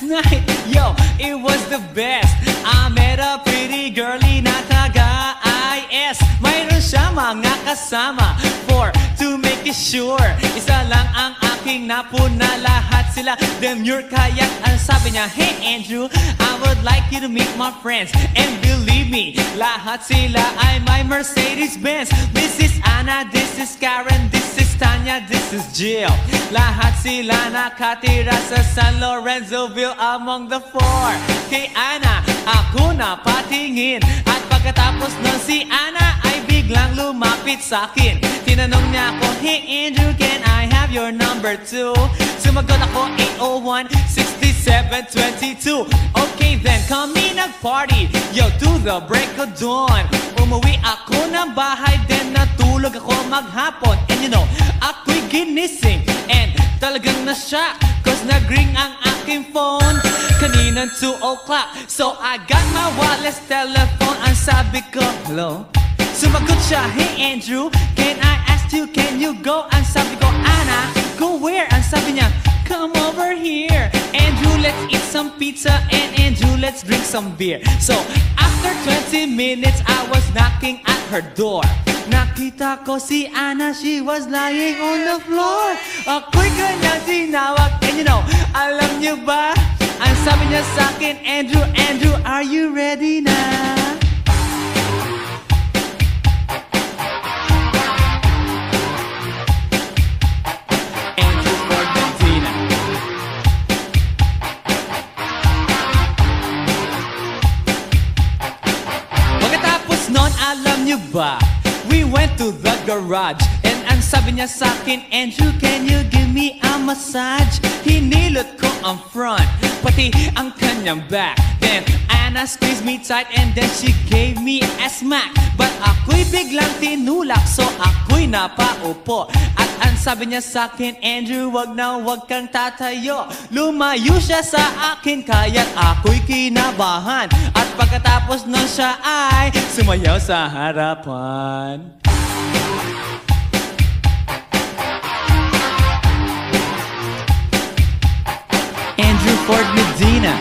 night, yo, it was the best. I met a pretty girlie na taga-IS. Mayroon siya mga kasama to make it sure. Isa lang ang aking napuna, lahat sila demure. Kaya't ang sabi niya, hey Andrew, I would like you to meet my friends. And believe me, lahat sila ay my Mercedes-Benz. This is Anna, this is Karen, this is Tanya, this is Jill. Lahat sila nakatira sa San Lorenzoville among the four. Kay Anna, ako na patingin. At pagkatapos nun si Anna ay biglang lumapit sa'kin. Tinanong niya ako, hey Andrew, can I have your number too? Sumagot ako, 801-6722. Okay then, kami nag-party, yo, to the break of dawn. Umuwi ako ng bahay, then natulog ako maghapon. And you know, ako'y ginising and talagang na-shock, cause nag-ring ang aking phone kaninang 2 o'clock. So I got my wireless telephone. Ang sabi ko, hello? Sumagot siya, hey Andrew, can I ask you, can you go? Ang sabi ko, Anna, go where? Ang sabi niya, come over here. Andrew, let's eat some pizza, and Andrew, let's drink some beer. So after 20 minutes, I was knocking at her door. Nakita ko si Anna, she was lying on the floor. Ako'y kanyang tinawag, and you know, alam niyo ba? Ang sabi niya sa'kin, Andrew, Andrew, are you ready na? Andrew Ford Medina. Pagkatapos nun, alam niyo ba? We went to the garage, and ang sabi niya sa'kin, Andrew, can you give me a massage? Hinilot ko ang front, pati ang kanyang back. Then Anna squeezed me tight, and then she gave me a smack. But ako'y biglang tinulak, so ako'y napaupo. At ang sabi niya sa'kin, Andrew, wag na wag kang tatayo. Lumayo siya sa akin, kaya't ako'y kinabahan. At pagkatapos nun siya ay sumayaw sa harapan. Andrew Ford Medina.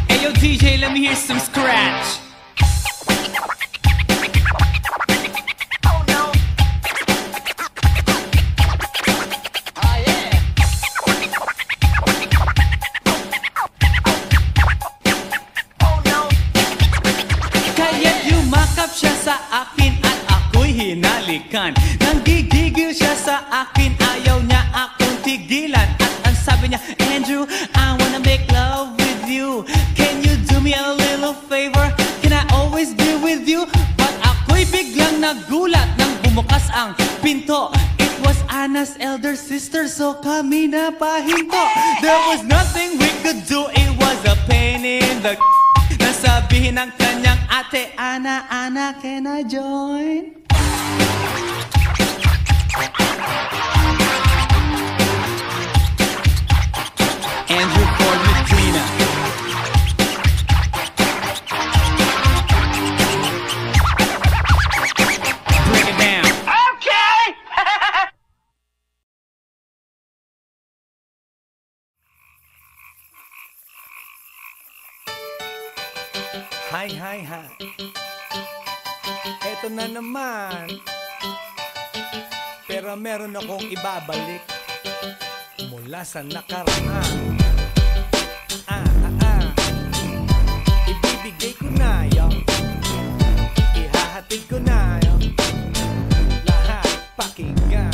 Hey yo DJ, let me hear some scratch. Oh no. Oh yeah. Oh no. Kaya't yumakap siya sa akin at ako'y hinalikan. Nanggigigil siya sa akin, ayaw niya akong tigilan. At ang sabi niya, Andrew, I wanna make love with you. Can you do me a little favor? Can I always be with you? But ako'y biglang nagulat nang bumukas ang pinto. It was Anna's elder sister, so kami na pahinto. There was nothing we could do, it was a pain in the nasabihin ng kanyang ate, Anna, Anna, can I join? Andrew Ford Medina. Break it down. Okay. Hi, hi, hi. Eto na naman. Pero meron akong ibabalik mula sa nakaraan. Ibibigay ko na yun. Ihahatid ko na yun. Lahat pakinggan.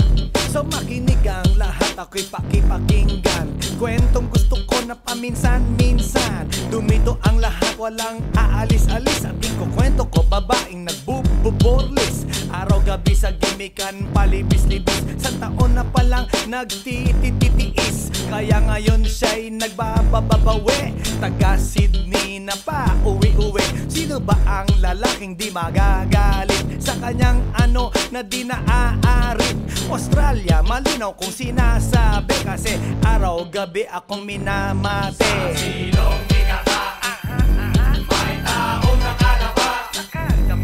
So makinig ang lahat, ako'y pakipakinggan. Kwentong gusto ko na paminsan-minsan. Dumito ang lahat, walang aalis-alis. At ikukwento ko, babaeng nagbububorlis. Araw-gabi sa gimikan, palibis-libis. Sa taon na palang nagtititiis. Kaya ngayon siya'y nagbababawi. Taga Sydney na pa, uwi-uwi. Sino ba ang lalaking di magagalit sa kanyang ano na di naaarit? Australia, malinaw kung sinasabi. Kasi araw-gabi akong minamate. Sa silong di kataan, may taong nakalapa. Kaya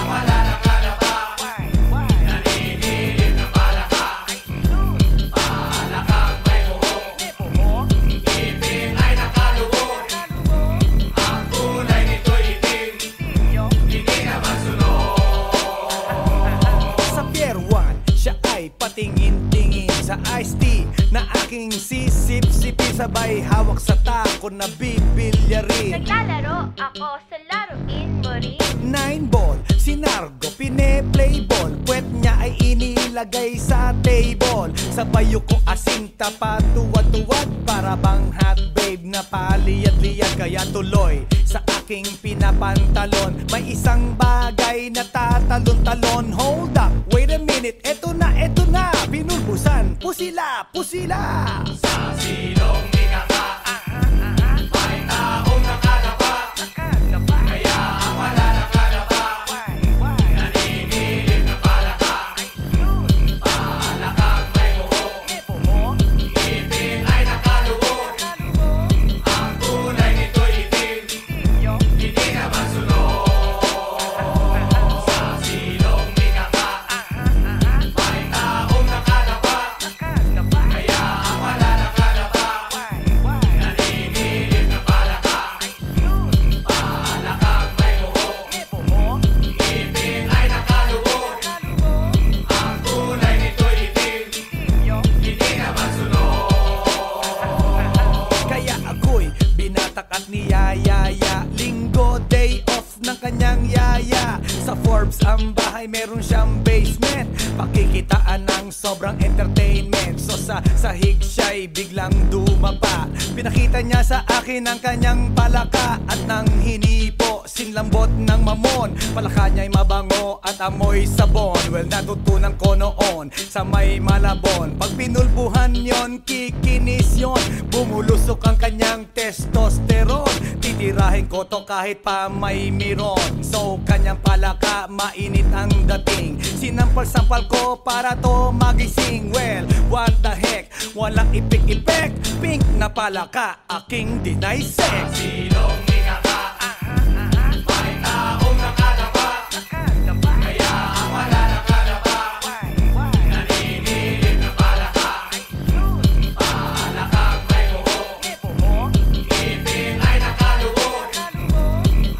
wala nakalapa. Naninilig na palaka. sabay hawak sa tako na bibilyarin. Naglalaro ako sa laruin mo rin. 9 ball, si Nargo pine-play ball. Puwet niya ay inilagay sa table. Sabay ko asinta pa tuwad-tuwad. Para bang hot babe na paliyad-liyad. Kaya tuloy sa aking pinapantalon may isang bagay na tatalon-talon. Hold up, wait a minute, eto na, binulbusan, pusila, pusila. Sa silong ikaka, may taong nakalapa, kaya ang wala nakalapa, nanginginig na palaka. Palakang may buhok, ngipin ay nakaluhok, ang kulay nito'y itim, hindi naman sunod. Sa silong ikaka, may taong nakalapa, kaya ang wala nakalapa, nanginginig na palaka. Palakang may buhok, ngipin ay nakaluhok, ang kulay nito'y itim, hindi naman sunod. Kaya ako'y binatak at niyayaya. Linggo, day off ng kanyang yaya. Sa Forbes ang bahay, meron siyang basement. Pakikitaan ng sobrang entertainment. So sa sahig siya'y biglang dumapa. Pinakita niya sa akin ang kanyang palaka. At nang hinipo, sinlambot ng mamon. Palaka niya'y mabango at amoy sabon. Well, natutunan ko noon sa may Malabon. Pag pinulbuhan yon, kikinis yon. Bumulusok ang kanyang testosterone. Titirahin ko to kahit pa may miron. So kanyang palaka, mainit ang dating. Sinampal-sampal ko para to magising. Well, what the heck, walang ipik-ipek. Pink na palaka, aking deny sex. Silong ikaka, may taong nakalapa, kaya ang wala nakalapa, nanginginig na palaka. Palakang may buhok, ngipin ay nakaluhok,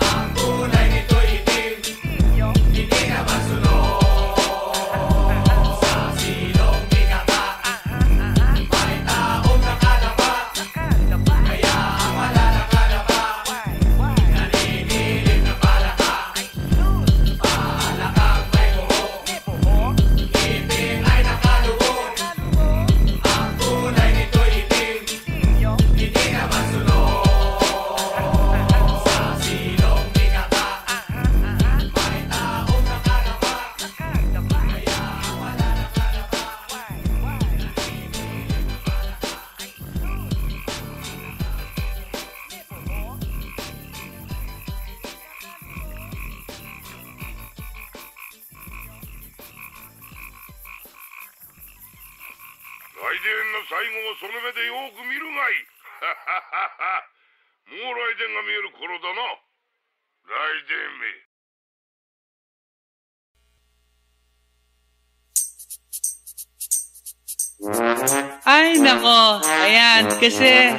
ang kulay nito'y itim, hindi naman sunod. Sa silong ikaka, may taong nakalapa, kaya ang wala nakalapa, nanginginig na palaka. Palakang may buhok, ngipin ay nakaluhok, ang kulay nito'y itim, hindi naman sunod. Sa silong ikaka, may taong nakalapa, kaya ang wala nakalapa, nanginginig na palaka.来電の最後をその目でよく見るがいい。もう来電が見える頃だな。来電め。Ay, nako. Ayan, kasi,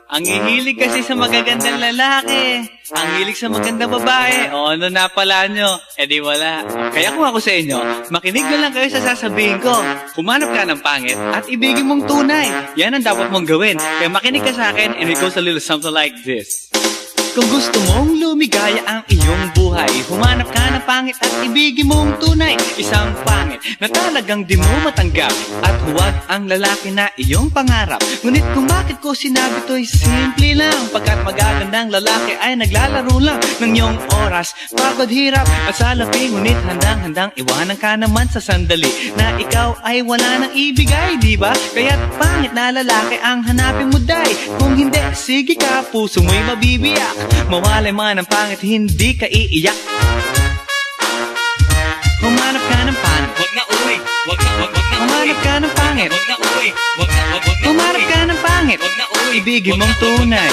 ang hihilig kasi sa magagandang lalaki. Ang hilig sa magandang babae. O, ano na pala nyo? Eh di wala. Kaya kung ako sa inyo, makinig na lang kayo sa sasabihin ko. Humanap ka ng pangit at ibigin mong tunay. Yan ang dapat mong gawin. Kaya makinig ka sa akin and it goes a little something like this. Kung gusto mong lumigaya ang iyong buhay, humanap ka ng pangit at ibigin mong tunay. Isang pangit na talagang di mo matanggap, at huwag ang lalaki na iyong pangarap. Ngunit kung bakit ko sinabi to'y simple lang, pagkat magagandang lalaki ay naglalaro lang ng iyong oras, pagod, hirap at salapi. Ngunit handang-handang iwanan ka naman sa sandali na ikaw ay wala nang ibigay, diba? Kaya't pangit na lalaki ang hanapin mo, day. Kung hindi, sige ka, puso mo'y mabibiyak. Mawalay man ang pangit, hindi ka iiyak. Humanap ka ng pangit, wag na uwi, wag na humanap ka ng pangit, wag na uwi, wag na humanap ka ng pangit, wag na uwi, ibigin mong tunay.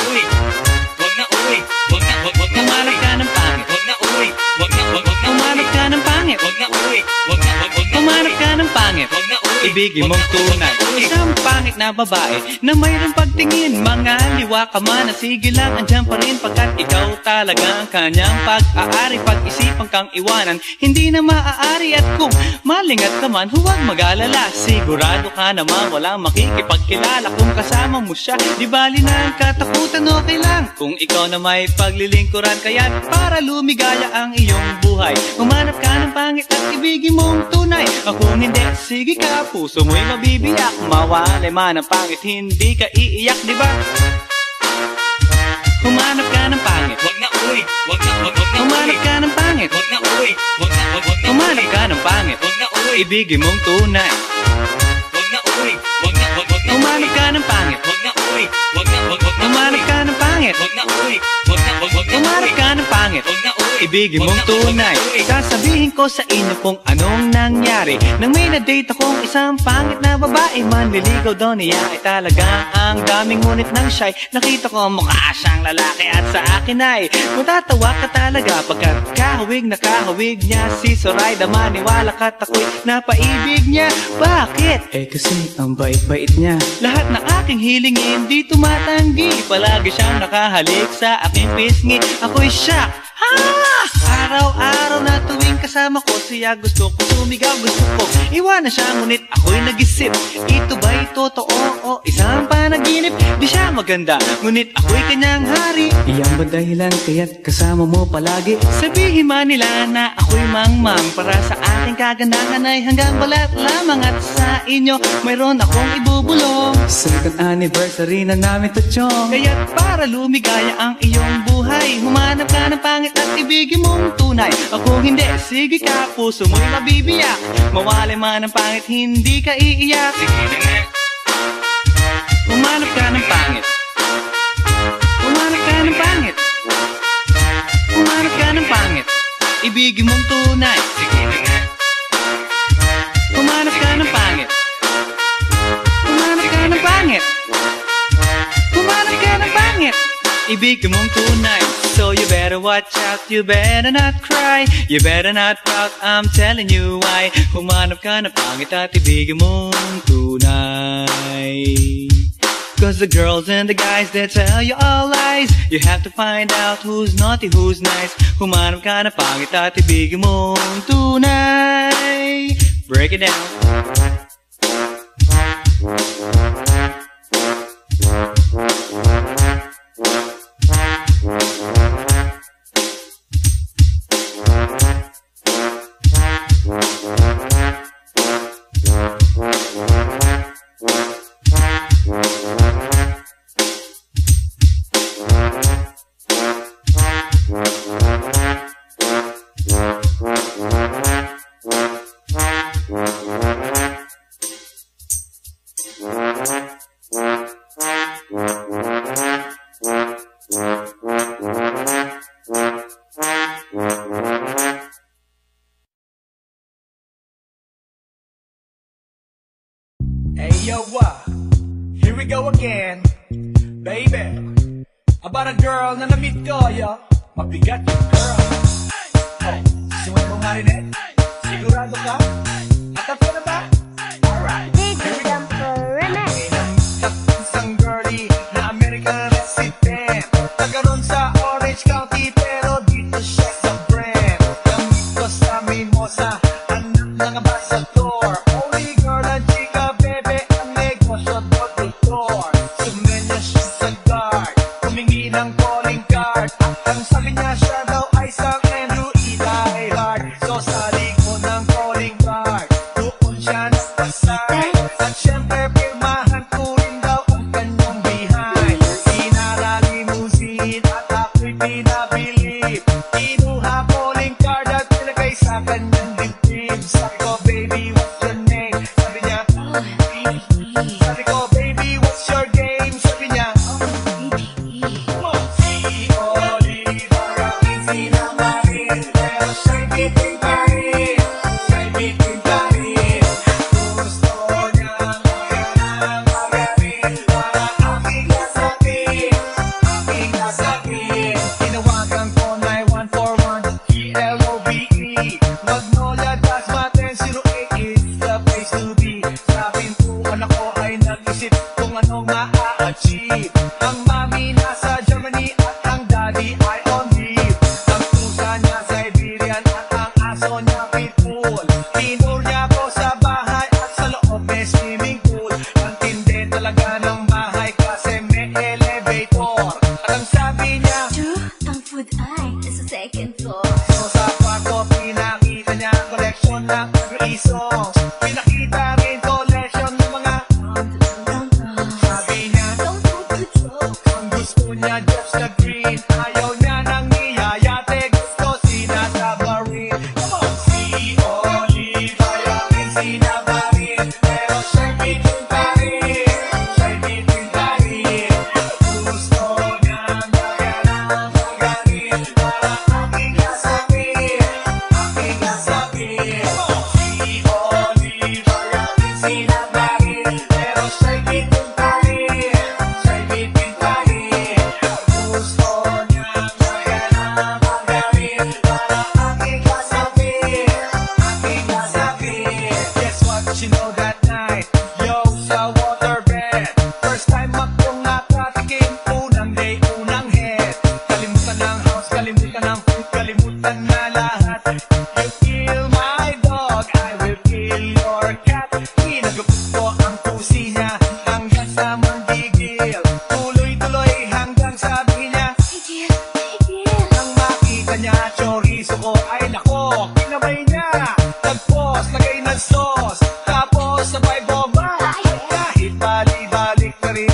Wag na uwi, wag na humanap ka ng pangit, wag na uwi, wag na humanap ka ng pangit, wag na uwi, wag na humanap ka ng pangit, wag na uwi. ibigin mong tunay. Isang pangit na babae na mayroong pagtingin, mga liwa ka man, sige lang, andyan pa rin pagkat ikaw talaga ang kanyang pag-aari. Pag-isipan kang iwanan, hindi na maaari. At kung malingat ka man, huwag mag-alala, sigurado ka naman walang makikipagkilala kung kasama mo siya. Di bali na ang katakutan, okay lang kung ikaw na may paglilingkuran. Kaya para lumigaya ang iyong buhay, humanap ka ng pangit at ibigin mong tunay. Kung hindi, sige ka, puso mo'y mabibiyak. Mawalay man ang pangit, hindi ka iiyak, di ba? Humanap ka ng pangit, wag na uy, wag na humanap ka ng pangit, wag na uy, wag na humanap ka ng pangit, wag na uy, ibigin mong tunay. Wag na uy, wag na humanap ka ng pangit, wag na uy, wag na humanap ka ng pangit, wag na uy, wag na humanap ka ng pangit, wag na uy, ibigin mong tunay. Sasabihin ko sa inyo kung anong nangyari nang may na-date akong isang pangit na babae. Manliligaw daw niya ay talaga ang daming, ngunit nang shy nakita ko mukha siyang lalaki. At sa akin ay matatawa ka talaga pagkat kahawig na kahawig niya si Zoraida. Maniwala ka't ako'y napaibig niya. Bakit? Eh kasi ang bait-bait niya. Lahat ng aking hilingin di tumatanggi. Palagi siyang nakahalik sa aking pisngi. Ako'y shock. Araw-araw na tuwing kasama ko siya, gusto ko sumigaw, gusto ko iwanan siya, ngunit ako'y nag-isip, ito ba'y totoo o isang panaginip? Di siya maganda, ngunit ako'y kanyang hari. Iyan ba dahilan kaya't kasama mo palagi? Sabihin man nila na ako'y mangmang, para sa aking kagandahan ay hanggang balat lamang. At sa inyo mayroon akong ibubulong, second anniversary na namin to, chong. Kaya't para lumigaya ang iyong buhay, humanap ka ng pangit at ibigin mong tunay. Kung hindi, sige ka, puso mo'y mabibiyak. Mawalay man ang pangit, hindi ka iiyak. Sige na nga. Humanap ka ng pangit. Humanap ka ng pangit. Humanap ka ng pangit, ibigin mong tunay. Sige na nga. Humanap ka ng pangit. Humanap ka ng pangit. Humanap ka ng pangit, ibigin mong tunay. So you better watch out, you better not cry, you better not pout, I'm telling you why. Humanap ka ng pangit at ibigin mong tunay. Cause the girls and the guys, they tell you all lies. You have to find out who's naughty, who's nice. Humanap ka ng pangit at ibigin mong tunay. Break it down. Hey yo, here we go again, baby. About a girl na na-meet ko, yo. Mabigat yung girl. Oh, suway mo nga rin eh. Sigurado ka? At ako na ba? Alright, here we go. Isang girlie na American resident, nagkaroon sa Orange County pero dito siya sa Brent. Namit ko sa Mimosa, anak ng ambasador. Only girl ang chika, bebe, ang negosyo door-to-door. Sumenya siya sa guard, humingi ng calling card. Ang sabi niya siya daw ay San Andrew, Eli Hart. So sa likod ng calling card, doon siya second floor. So sa kwarto, pinakita niya koleksyon ng songs. Pinakita rin collection ng mga sabi niya, Don't go to joke. ang gusto niya just the green. Ayaw niya nang iyayate, gusto sinasabarin. Come on! Si Oliva, yakin sinabarin, pero siya'y bitin pa rin. Siya'y bitin pa rin. Gusto niyang magalang magaling para aking kasapin, aking kasapin. Si Oliva, yakin sinabarin, pero siya'y bitin pa rin. Siya'y bitin pa rin. Gusto niyang magalang magaling para aking kasapin, aking kasapin. Guess what you know that night? Yo, sa waterbed, first time akong nakatikim. Unang day, unang head. Kalimutan ng house, kalimutan ng food, kalimutan na lahat. You kill my dog, I will kill your cat. Pinagupit ko ang pusi niya hanggang sa manggigil. Tuloy-tuloy hanggang sabi niya, Tigil, tigil. nang makita niya chorizo ko, ay nako, kinabay niya. Nag-pause, lagay ng sauce, tapos sabay bomba. Kahit bali-balik pa rin,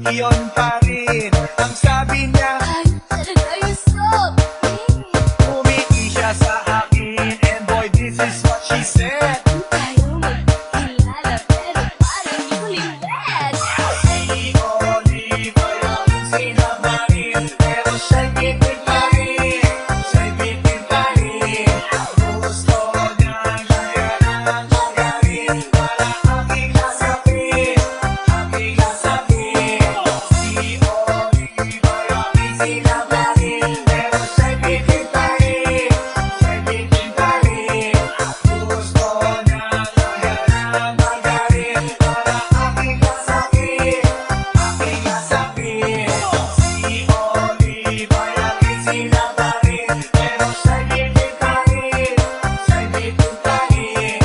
iyon pa rin. Ang sabi niya, Ay, talaga you're so mean. umiti siya sa akin, and boy, this is what she said. Tayo magkilala, pero parang newlywed. Si Oliva, yakin sinabarin, pero siya'y bitin pa rin. Siya'y bitin pa rin. Gusto niyang magalang magaling para aking kasapin, aking kasapin. Si Oliva, yakin sinabarin, pero siya'y bitin pa rin. Siya'y bitin pa rin. Gusto niyang magalang magaling para aking kasapin, aking kasapin. Si Oliva, yakin sinabarin, pero siya'y bitin pa rin. Siya'y bitin pa rin.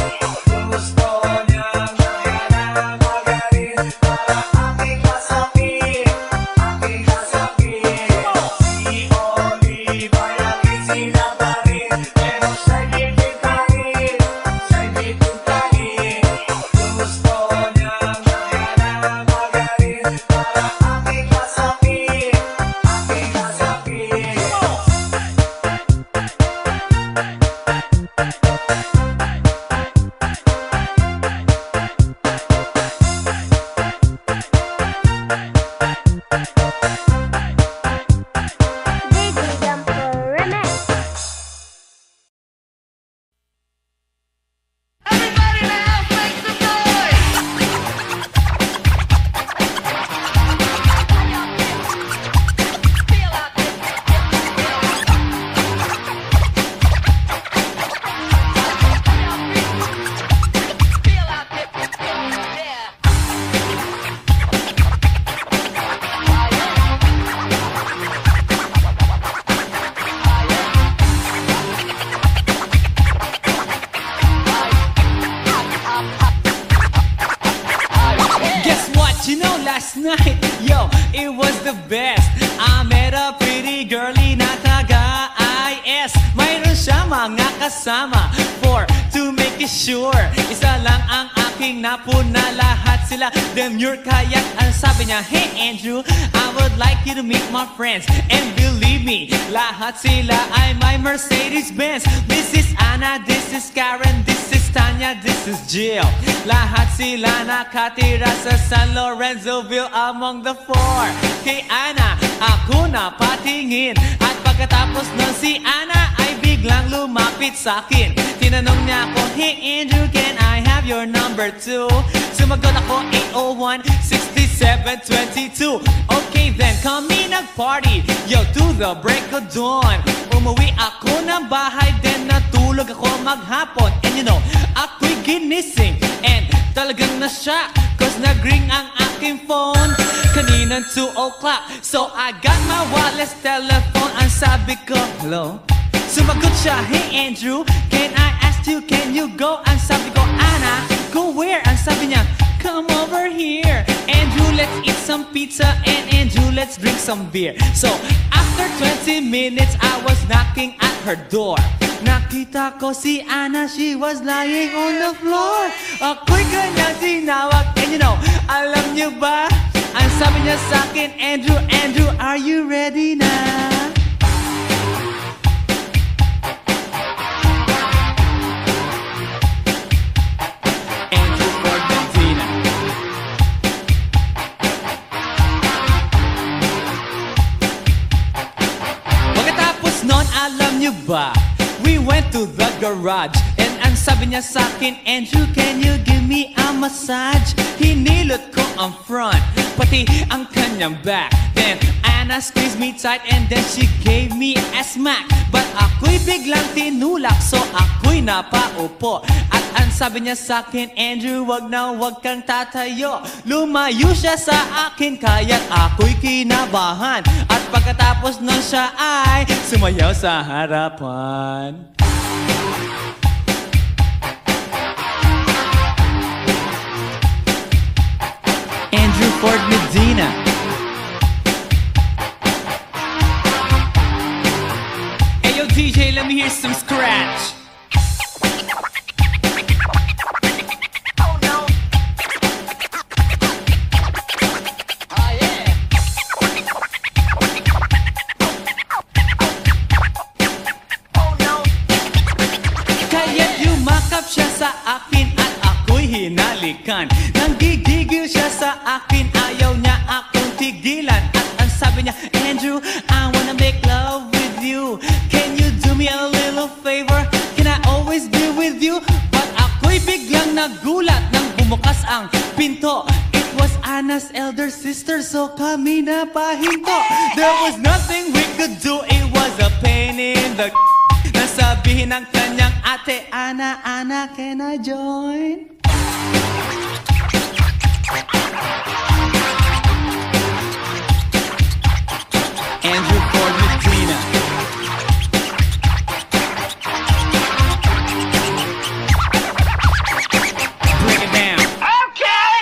Gusto niyang magalang magaling para aking kasapin, aking kasapin. Si Oliva, yakin sinabarin, pero siya'y bitin pa rin. Siya'y bitin pa rin. Gusto niyang magalang magaling para aking kasapin, aking kasapin. DJ Jumper Remix. Everybody in the house, make some noise! Guess what? You know, last night, yo, it was the best. I met a pretty girlie na taga-IS. Mayroon siya mga kasama to make it sure. Isa lang ang aking napuna, lahat sila demure. Kaya't ang sabi niya, hey Andrew, I would like you to meet my friends. And believe me, lahat sila ay my Mercedes-Benz. This is Anna, this is Karen, this is Tanya, this is Jill. Lahat sila nakatira sa San Lorenzoville among the four. Kay Ana, ako na patingin. At pagkatapos nun si Ana ay biglang lumapit sa akin. Tinanong niya ako, hey Andrew, can I have your number too? Sumagot ako, 801-6722. Okay then, kami nag-party, yo, to the break of dawn. Umuwi ako ng bahay, then natulog ako maghapon. And you know, ako'y ginising, and talagang na-shock, cause nag-ring ang aking phone kaninang 2 o'clock. So I got my wireless telephone, ang sabi ko, hello? Sumagot siya, hey Andrew, can I ask you, can you go? Ang sabi ko, Ana, go where? Ang sabi niya, come over here. Andrew, let's eat some pizza, and Andrew, let's drink some beer. So after After 20 minutes, I was knocking at her door. Nakita ko si Anna, she was lying on the floor. Ako'y kanyang tinawag, and you know, alam niyo ba? Ang sabi niya sa'kin, Andrew, Andrew, are you ready na? Andrew Ford Medina. Pagkatapos nun, alam niyo ba? We went to the garage and ang sabi niya sa'kin, Andrew, can you give me a massage? Hinilot ko ang front, pati ang kanyang back. Then Anna squeezed me tight and then she gave me a smack. But ako'y biglang tinulak, so ako'y napaupo. At ang sabi niya sa'kin, Andrew, wag na wag kang tatayo. Lumayo siya sa akin, kaya't ako'y kinabahan. At pagkatapos nun siya ay sumayaw sa harapan. Andrew Ford Medina. Hey yo DJ, let me hear some scratch. Oh no. Oh yeah. Oh no. Kaya't yumakap siya sa akin at ako'y hinalikan. Nanggigigil siya sa akin, ayaw niya akong tigilan. At ang sabi niya, Andrew, I wanna make love with you. Can you do me a little favor? Can I always be with you? But ako'y biglang nagulat nang bumukas ang pinto. It was Anna's elder sister, so kami na pahinto. There was nothing we could do, it was a pain in the nasabihin ng kanyang ate, Anna, Anna, can I join? Andrew Ford Medina. Break it down. Okay.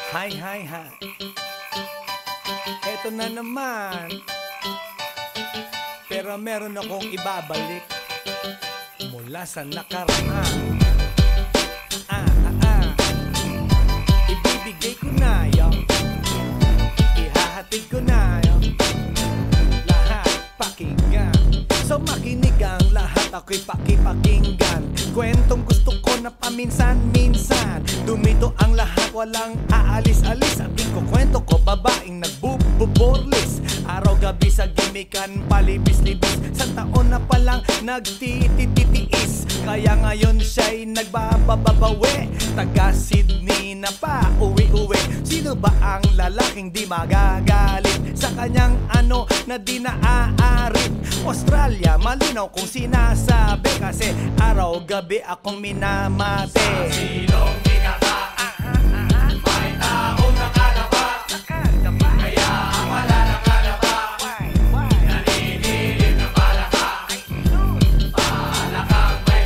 Hi, hi, hi. Eto na naman. Pero meron akong ibabalik mula sa nakaraan. Ibibigay ko na yun. Ihahatid ko na yun. Lahat pakinggan. So makinig ang lahat, ako'y pakipakinggan. Kwentong gusto ko na paminsan-minsan. Dumito ang lahat, walang aalis-alis. At ikukwento ko, babaeng nagbububorlis. Araw-gabi sa gimikan, palibis-libis. Sa taon na palang nagtititiis. Kaya ngayon siya'y nagbabababawi. Taga Sydney na pa, uwi-uwi. Sino ba ang lalaking di magagalit sa kanyang ano na di naaarit? Australia, malinaw kung sinasabi. Kasi araw-gabi akong minamate. Sa silong binaka, may taong nakalapa. Kaya ang wala nakalapa, naninilig na palaka. Palakang may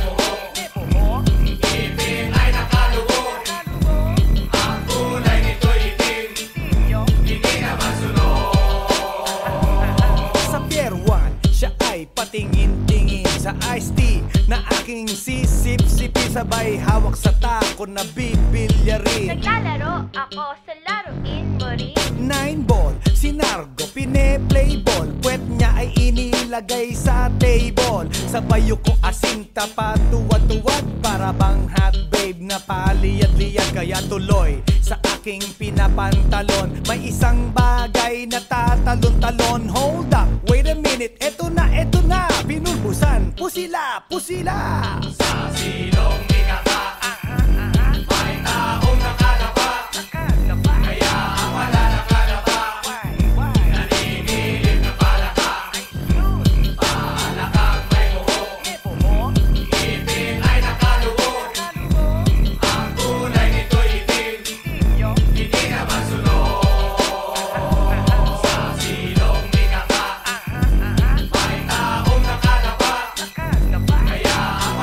buhok, ngipin ay nakalubog. Ang kulay nito'y itim, hindi na masunog. Sa Pier 1, siya ay patingin-tingin sa iced tea na aking sisip-sipin. Sabay hawak sa tako na bibilyarin. Naglalaro ako sa laruin mo rin. 9-ball, si Nargo pine-play ball. Puwet niya ay inilagay sa table. Sabay ko asinta patuwad-tuwad. Para bang hot babe na paliyad-liyad. Kaya tuloy sa aking pinapantalon may isang bagay na tatalon-talon. Hold up, wait a minute, eto na, binulbusan, pusila, pusila. Sa silong binaka, may taong nakalapa. Kaya ang wala nakalapa, naninilig na palaka. Palakang may buhok, ngipin ay nakalubog. Ang kulay nito'y itim, hindi na masunog. Sa silong binaka, may taong nakalapa. Kaya ang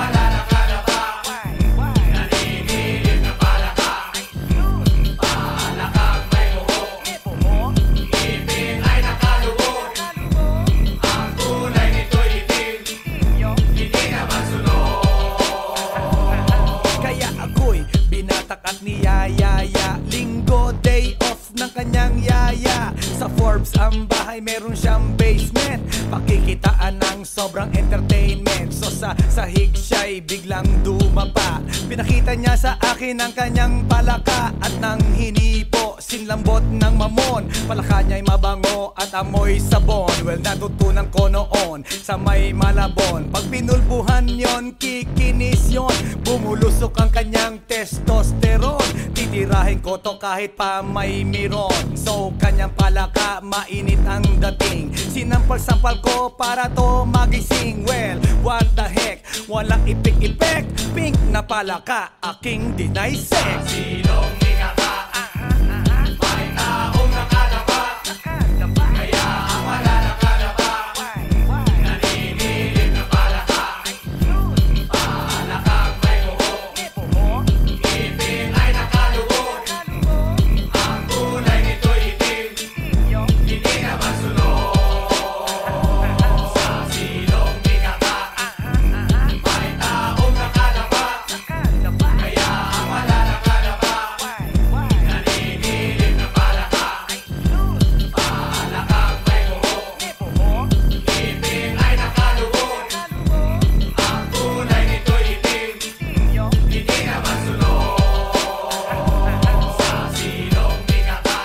ni Yaya. Linggo, day off ng kanyang yaya. Sa Forbes ang bahay, meron siyang basement. Pakikitaan ng sobrang entertainment. So sa sahig siya'y biglang dumapa. Pinakita niya sa akin ang kanyang palaka. At nang hinipo, sinlambot ng mamon. Palaka niya'y mabango at amoy sabon. Well, natutunan ko noon sa may Malabon. Pag pinulbuhan yon, kikinis yon. Bumulusok ang kanyang testosterone. Titirahin ko to kahit pa may miron. So kanyang palaka, mainit ang dating. Sinampal-sampal ko para to magising. Well, what the heck, walang ipik-ipek. Pink na palaka, aking deny sex. Silong ikaka, may taong nakalapa. Kaya ang wala nakalapa. Naninilip na palaka. Palakang may buhok. Ngipin ay nakaluhod. Ang kulay nito'y itim. Hindi na masunod. Sa silong ikaka, may taong nakalapa. Kaya ang wala nakalapa. Naninilip na palaka. Palakang may buhok. Ngipin ay nakaluhod. Ang kulay nito'y itim. Hindi na masunod. Sa silong ikaka,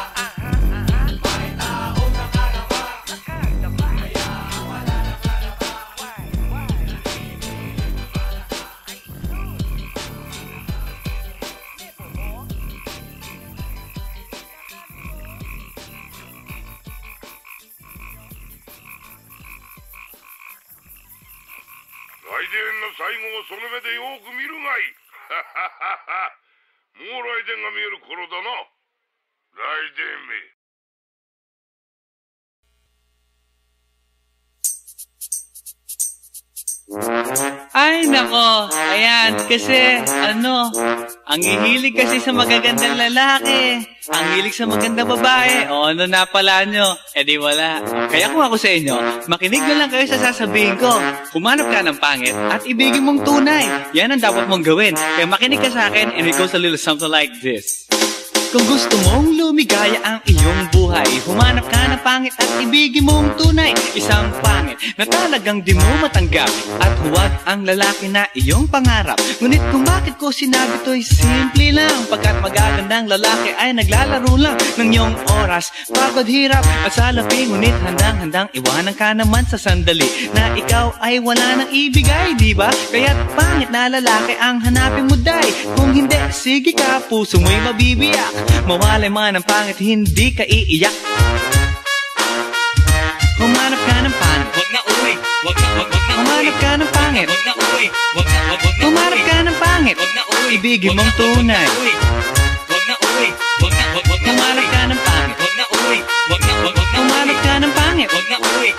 may taong nakalapa. Kaya ang wala nakalapa.来電の最後をその目でよく見るがいい。もう来電が見える頃だな。来電め。Ay, nako. Ayan, kasi, ang hihilig kasi sa magagandang lalaki. Ang hilig sa magandang babae. O, ano na pala nyo? Eh di wala. Kaya kung ako sa inyo, makinig na lang kayo sa sasabihin ko. Humanap ka ng pangit at ibigin mong tunay. Yan ang dapat mong gawin. Kaya makinig ka sa akin and it goes a little something like this. Kung gusto mong lumigaya ang iyong buhay, humanap ka ng pangit at ibigin mong tunay. Isang pangit na talagang di mo matanggap, at huwag ang lalaki na iyong pangarap. Ngunit kung bakit ko sinabi to'y simple lang, pagkat magagandang lalaki ay naglalaro lang ng iyong oras, pagod, hirap at salapi. Ngunit handang-handang iwanan ka naman sa sandali na ikaw ay wala nang ibigay, di ba? Kaya't pangit na lalaki ang hanapin mo, day. Kung hindi, sige ka, puso mo'y mabibiyak. Mawalay man ang pangit, hindi ka iiyak. Humanap ka ng pangit, wag na uwi. Humanap ka ng pangit, wag na uwi. Humanap ka ng pangit, wag na uwi. Ibigin mong tunay. Wag na uwi. Humanap ka ng pangit, wag na uwi. Humanap ka ng pangit, wag na uwi.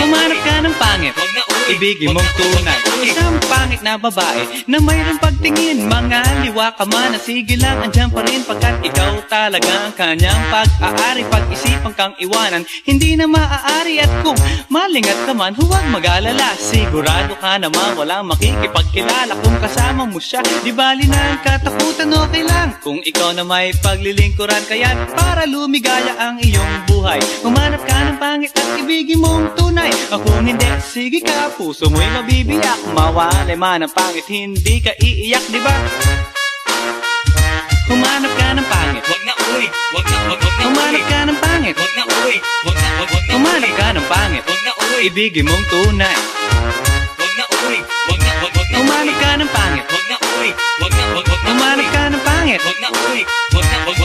Humanap ka ng pangit, wag na uwi. Ibigin mong tunay. Isang pangit na babae na mayroong pagtingin, mga liwa ka man, sige lang, andyan pa rin, pagkat ikaw talaga ang kanyang pag-aari. Pag-isipan kang iwanan, hindi na maaari. At kung malingat ka man, huwag mag-alala. Sigurado ka naman walang makikipagkilala kung kasama mo siya. Di bali na ang katakutan, okay lang kung ikaw na may paglilingkuran. Kaya para lumigaya ang iyong buhay, humanap ka ng pangit at ibigin mong tunay. Kung hindi, sige ka, puso mo'y mabibiyak. Mawalay man ang pangit, hindi ka iiyak, di ba? Humanap ka ng pangit, wag na uwi. Humanap ka ng pangit, wag na uwi. Humanap ka ng pangit, wag na uwi. Ibigin mong tunay. Wag na uwi. Humanap ka ng pangit, wag na uwi. Humanap ka ng pangit, wag na uwi.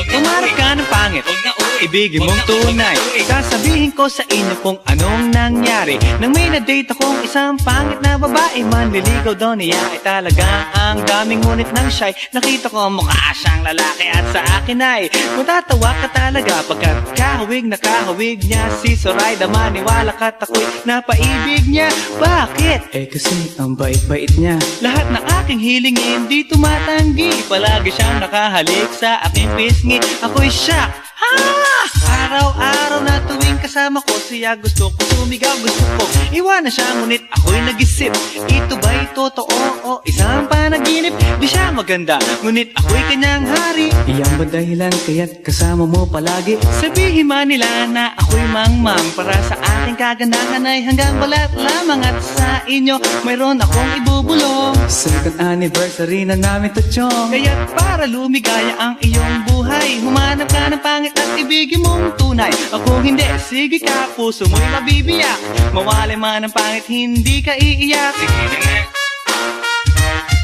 Humanap ka ng pangit, wag na uwi. Ibigin mong tunay. Sasabihin ko sa inyo kung anong nangyari nang may na-date akong isang pangit na babae. Manliligaw daw niya ay talagang ang daming, ngunit nang shy, nakita ko mukha siyang lalaki at sa akin ay matatawa ka talaga, pagkat kahawig na kahawig niya si Sorayda. Maniwala ka't ako'y napaibig niya. Bakit? Eh kasi ang bait-bait niya. Lahat ng aking hilingin di tumatanggi. Palagi siyang nakahalik sa aking pisngi. Ako'y shock. Ha! Araw-araw na tuwing kasama ko siya, gusto ko sumigaw, gusto ko iwanan siya, ngunit ako'y nag-isip, ito ba'y totoo o isang panaginip? Di siya maganda, ngunit ako'y kanyang hari. Iyan ba dahilan kaya't kasama mo palagi? Sabihin man nila na ako'y mangmang, para sa ating kagandahan ay hanggang balat lamang, at sa inyo mayroon akong ibubulong. Second anniversary na namin to, chong, kaya't para lumigaya ang iyong buhay, humanap ka ng pangit at ibigin mong tunay. Ako hindi, sige ka, puso mo'y mabibiyak, mawalay man ang pangit, hindi ka iiyak. Sige na nga,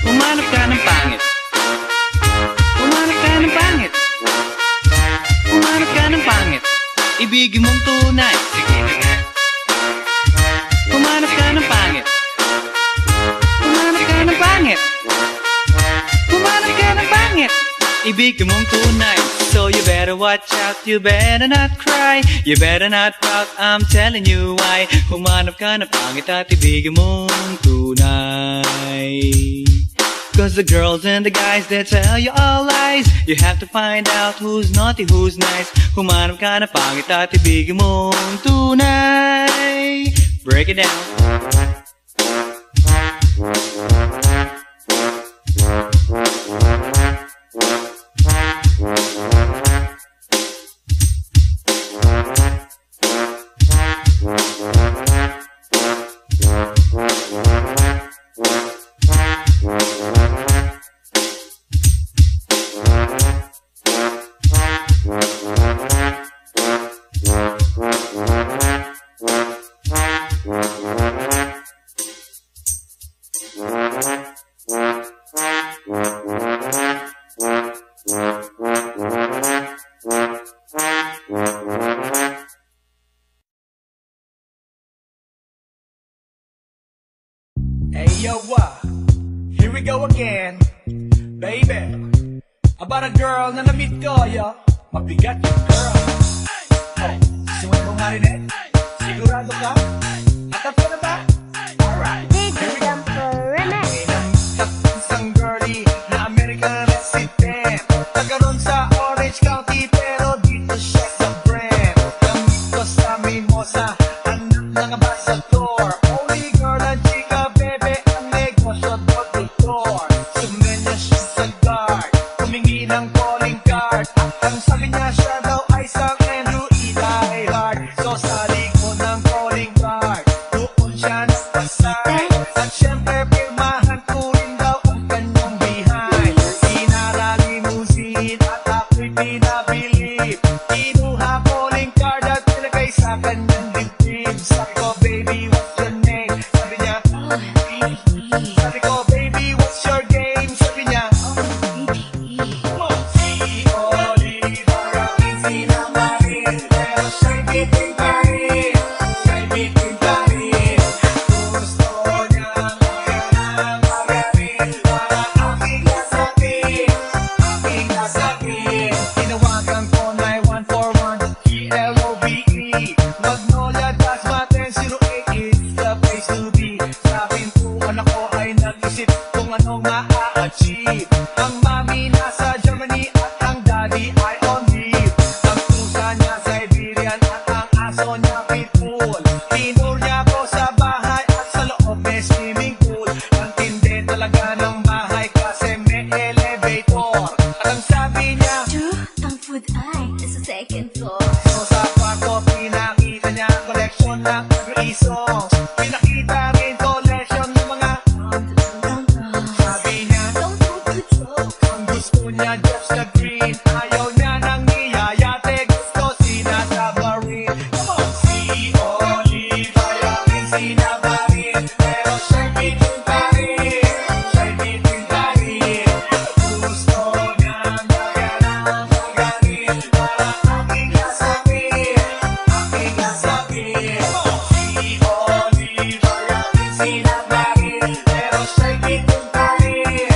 humanap ka ng pangit, humanap ka ng pangit, humanap ka ng pangit, ibigin mong tunay. Sige na nga, humanap ka ng pangit, humanap ka ng pangit, humanap ka ng pangit, ibigin mong tunay. So you better watch out, you better not cry, you better not pout, I'm telling you why. Humanap ka ng pangit at ibigin mong tunay. Cause the girls and the guys, they tell you all lies, you have to find out who's naughty, who's nice. Humanap ka ng pangit at ibigin mong tunay. Break it down. Hey yo, here we go again, baby. About a girl na na-meet ko, yo. Mabigat yung girl. Oh, sumunod mo nga rin eh. Sigurado ka? Atap ka na ba? Alright. DJ Jumper Remix. Isang girlie na American resident, nagkaroon sa Orange County pero dito siya sa Brent. Namit ko sa Mimosa, anak ng ambasador. Only girl ang chika, bebe, ang negosyo doktor. Sumenya siya sa guard, humingi ng calling card. Ang sabi niya siya daw ay San Andrew Eli Hard. So sa likod ng calling card, doon siya napasay. At syempre pirmahan ko rin daw ang kanyang behind. Sinara limousine at ako'y pinabilib. Kinuha calling card at nilagay sa kanyang dibdib. Sabi ko, baby, what's your name? Sabi niya, sabi ko, baby, what's your game? Sabi niya, si Oliver ang sinamarin, pero siya'y bitin pa rin, siya'y bitin pa rin. Gusto niyang maganang magamin para aking nasakit, aking nasakit. Tinawagan ko 9141 GLOVE, Magnolia Dasmaten 08 is the place to be. Sa pintuan ako ay nag-isip kung anong ma-achieve. Ang mami nasa Germany at ang daddy ay on leave. Ang pusa niya Siberian at ang aso niya pitbull. Tinur niya ako sa bahay at sa loob may swimming pool. Ang tindi talaga ng bahay kasi may elevator. At ang sabi niya, Ang food ay nasa second floor. so sa kwarto pinakita niya collection ng agree songs. Pinakita rin collection ng mga sabi niya, Don't go to joke. ang gusto niya just the green. Ayaw niya nang niyayate, gusto sinasabarin. Come on! Si Oliver ang sinabarin, pero siya'y bitin pa rin, siya'y bitin pa rin. Gusto niya maganang maganin para aking nasakit, aking nasakit. Si Oliver ang sinabarin, pero siya'y bitin pa rin,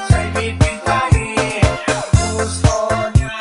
siya'y bitin pa rin. Gusto niya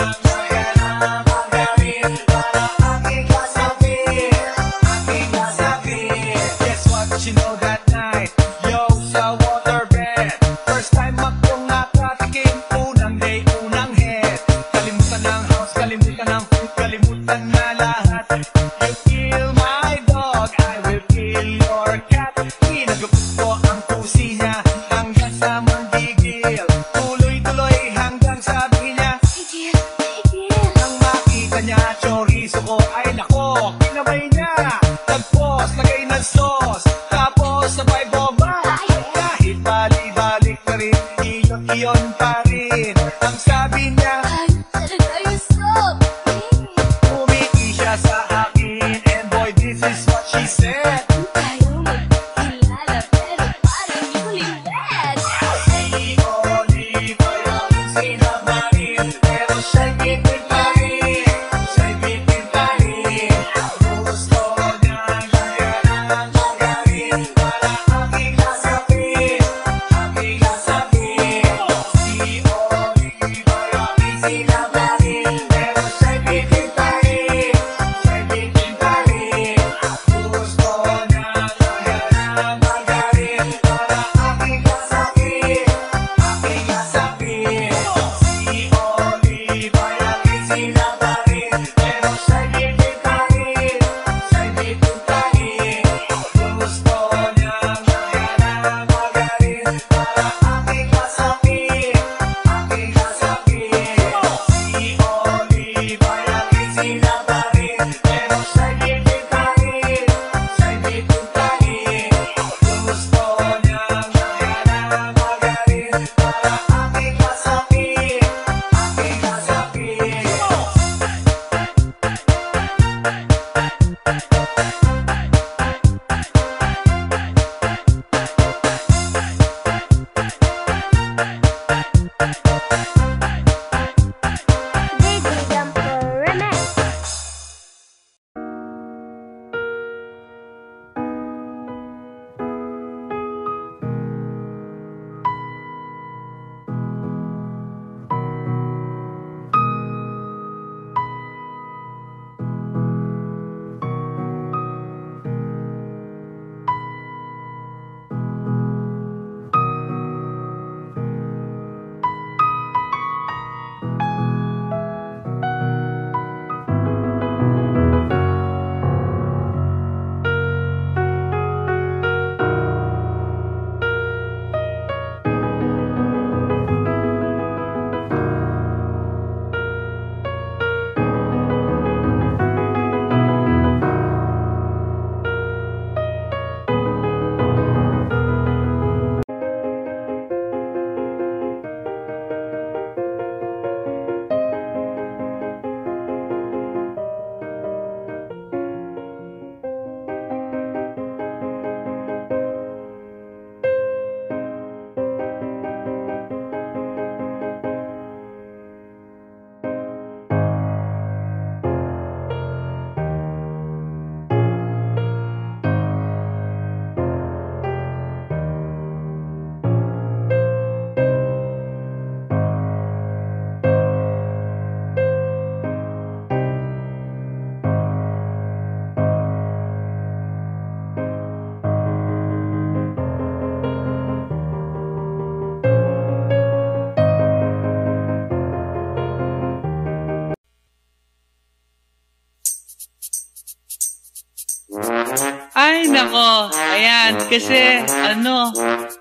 Ay, nako. Ayan, kasi,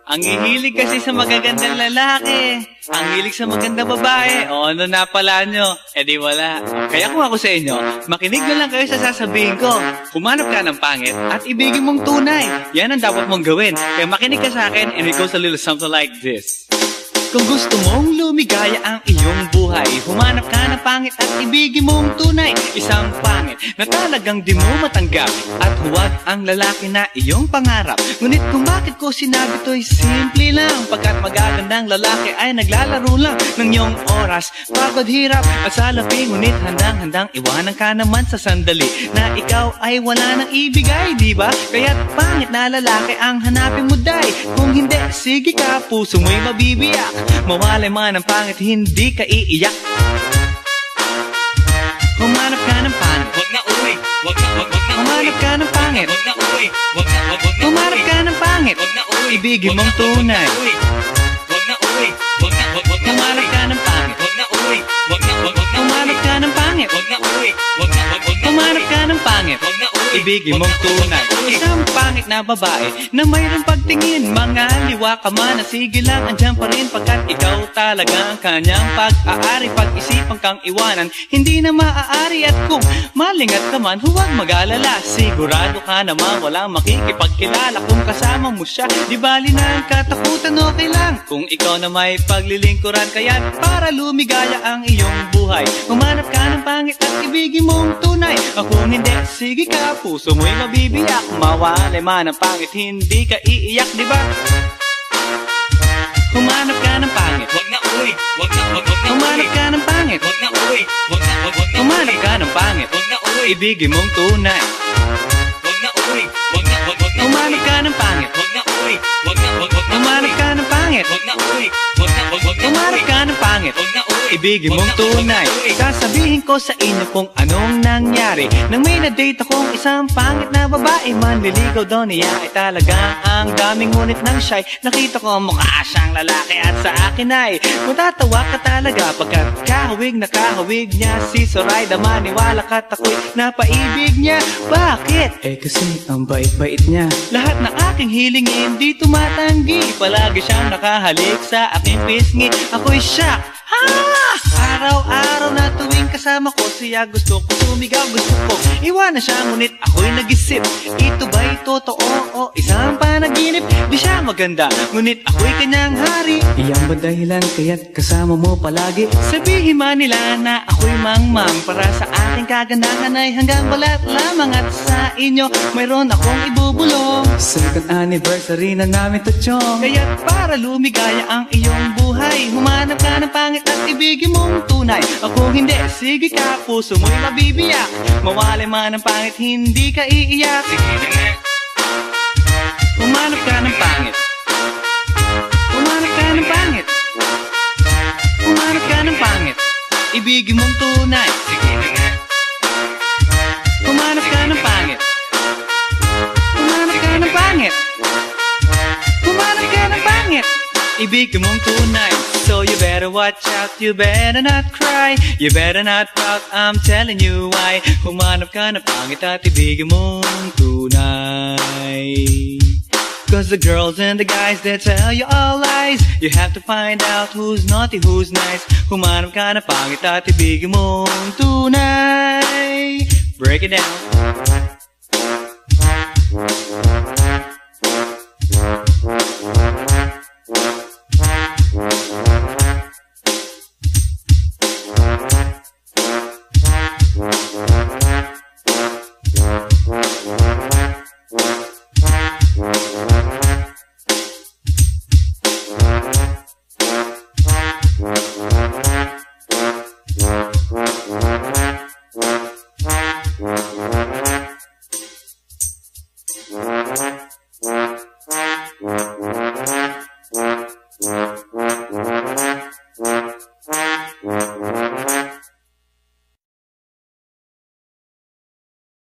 ang hihilig kasi sa magagandang lalaki. Ang hilig sa magandang babae. O, ano na pala nyo? Eh di wala. Kaya kung ako sa inyo, makinig na lang kayo sa sasabihin ko. Humanap ka ng pangit at ibigin mong tunay. Yan ang dapat mong gawin. Kaya makinig ka sa akin and it goes a little something like this. Kung gusto mong lumigaya ang iyong buhay, humanap ka ng pangit at ibigin mong tunay. Isang pangit na talagang di mo matanggap, at huwag ang lalaki na iyong pangarap. Ngunit kung bakit ko sinabi to'y simple lang, pagkat magagandang lalaki ay naglalaro lang ng iyong oras, pagod, hirap at salapi. Ngunit handang-handang iwanan ka naman sa sandali na ikaw ay wala nang ibigay, diba? Kaya't pangit na lalaki ang hanapin mo, day. Kung hindi, sige ka, puso mo'y mabibiyak. Mawalay man ang pangit, hindi ka iiyak. Humanap ka ng pangit, wag na uwi. Humanap ka ng pangit, wag na uwi. Humanap ka ng pangit, wag na uwi. Ibigin mong tunay. Wag na uwi. Humanap ka ng pangit, wag na uwi. Humanap ka ng pangit, wag na uwi. Humanap ka ng pangit, wag na uwi. Ibigin mong tunay. Isang pangit na babae na mayroong pagtingin, mga liwa ka man, sige lang, andyan pa rin, pagkat ikaw talaga ang kanyang pag-aari. Pag-isipan kang iwanan, hindi na maaari. At kung malingat ka man, huwag mag-alala, sigurado ka naman walang makikipagkilala kung kasama mo siya. Di bali na ang katakutan, okay lang kung ikaw na may paglilingkuran. Kaya't para lumigaya ang iyong buhay, humanap ka ng pangit at ibigin mong tunay. Kung hindi, sige ka, puso mo'y mabibiyak. Mawalay man ang pangit, hindi ka iiyak, diba? Humanap ka ng pangit, wag na uwi. Humanap ka ng pangit, pangit. Humanap ka ng pangit. Ibigin mong tunay. Humanap ka ng pangit. Humanap ka ng pangit. Humanap ka ng pangit. Ibigin mong tunay. Sasabihin ko sa inyo kung anong nangyari nang may na-date akong isang pangit na babae. Manliligaw daw niya ay talaga ang daming ngunit ng shy. Nakita ko mukha siyang lalaki at sa akin ay matatawa ka talaga pagkat kahawig na kahawig niya si Zoraida. Maniwala ka't ako'y napaibig niya. Bakit? Eh kasi ang bait-bait niya. Lahat ng aking hilingin di tumatanggi. Palagi siyang nakahalik sa aking pisngi. Ako'y shock. Araw-araw na tuwing kasama ko siya, gusto ko sumigaw, gusto ko iwanan siya, ngunit ako'y nag-isip, ito ba'y totoo o isang panaginip? Di siya maganda, ngunit ako'y kanyang hari. Iyan ba dahilan kaya't kasama mo palagi? Sabihin man nila na ako'y mangmang, para sa aking kagandahan ay hanggang balat lamang. At sa inyo mayroon akong ibubulong. Second anniversary na namin to, chong. Kaya't para lumigaya ang iyong buhay, humanap ka ng pangit at ibigin mong tunay. Ako hindi, sige ka, puso mo'y mabibiyak. Mawalay man ang pangit, hindi ka iiyak. Sige na nga. Humanap ka ng pangit. Humanap ka ng pangit. Humanap ka ng pangit. Ibigin mong tunay. Sige na nga. Humanap ka ng pangit. Humanap ka ng pangit. Humanap ka ng pangit. Ibigin mong tunay. So you better watch out, you better not cry, you better not pout, I'm telling you why. Humanap ka ng pangit at ibigin mong tunay. Cause the girls and the guys, they tell you all lies. You have to find out who's naughty, who's nice. Humanap ka ng pangit at ibigin mong tunay. Break it down. Yeah.